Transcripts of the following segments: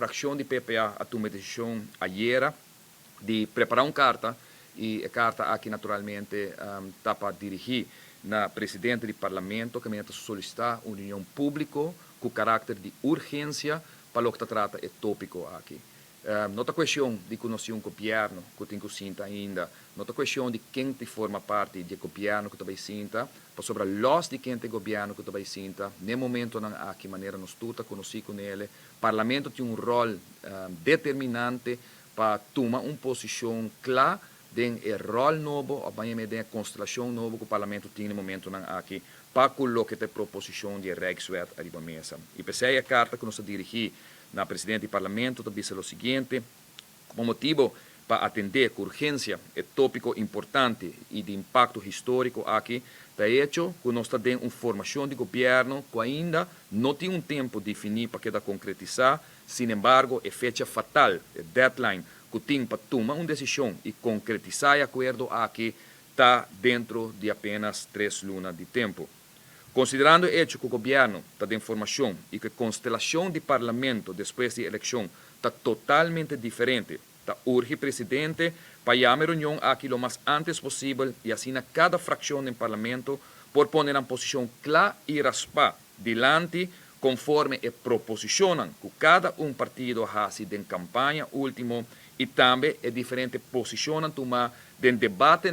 fracción de PPA a tomar decisión ayer de preparar uma carta e a carta aqui naturalmente está para dirigir na presidente do parlamento que me solicitar uma reunião pública com caráter de urgência para o que trata é tópico aqui. Não é questão de conhecer governo que tem que sinta ainda, não é questão de quem te forma parte do governo que também sinta, para sobre los de quem tem governo que também sinta, no momento não há que maneira nós tudo conhecer com ele, o parlamento tem rol determinante para tomar uma posição clara de rol novo, ou bem de constelação nova que o parlamento tem no momento não aqui, para colocar a proposição de Rijkswet arriba à mesa. E pensei a carta que nós dirigimos na presidente do parlamento também é o seguinte, como motivo para atender com urgência é tópico importante e de impacto histórico aqui, está hecho que nós temos uma formação de governo que ainda não tem tempo definido para que concretizar, sin embargo, é fecha fatal, é deadline, que tem para tomar uma decisão e concretizar o acordo aqui está dentro de apenas 3 lunas de tempo. Considerando o hecho que o governo está de informação e que a constelação do parlamento depois da eleição está totalmente diferente, está urge o presidente para chamar a reunião aqui o mais antes possível e assim cada fração do parlamento por poner uma posição clara e raspa delante conforme a proposição que cada partido faz em campanha último e também a diferente posição tomar em debate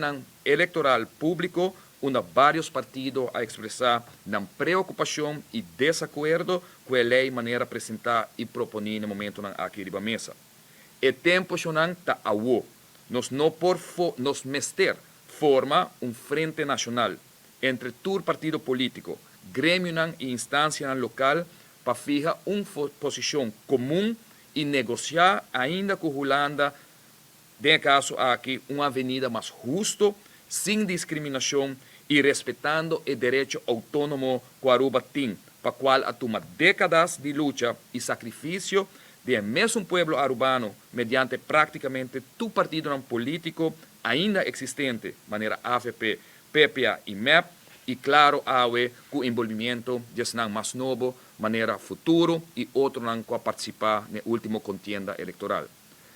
eleitoral público onde vários partidos a expressar na preocupação e desacordo com a lei maneira apresentar e proponer no momento aqui de mesa. O tempo está a nós não por nos mester forma frente nacional entre todo partido político, grêmio e instância local para fijar uma posição comum e negociar ainda com a Holanda, de caso aqui, uma avenida mais justa, sem discriminação e respeitando o direito autônomo que Aruba tem, para o qual toma décadas de luta e sacrifício do mesmo povo arubano, mediante praticamente todo partido político ainda existente, maneira AFP, PPA e MEP, e claro, com o envolvimento de um mais novo, maneira futuro e outro que participar na última contienda eleitoral.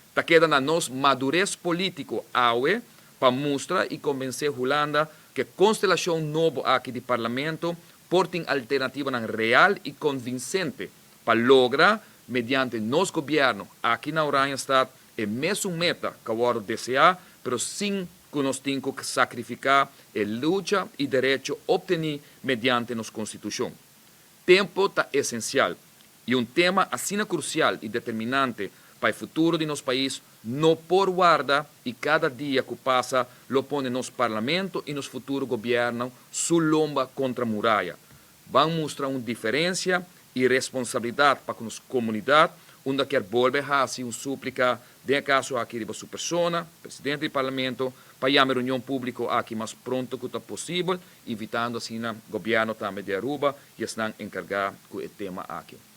Está queda na nossa madurez político para mostrar e convencer a Holanda que a constelação nova aqui do parlamento porta alternativa real e convincente para lograr, mediante nosso governo aqui na Oranjestad, a mesma meta que o deseja, mas sem que nós temos que sacrificar a luta e direito obtido mediante nossa Constituição. Tempo está essencial e tema assim crucial e determinante para o futuro de nosso país não por guarda e cada dia que passa lo põe nosso parlamento e nosso futuro governo lomba contra a muralha. Vamos mostrar uma diferença e responsabilidade para a nossa comunidade, onde quer volver a uma súplica de caso aqui de sua pessoa, presidente do parlamento, para chamar a reunião pública aqui mais pronto que possível, evitando assim o governo também de Aruba e estão encarregados com o tema aqui.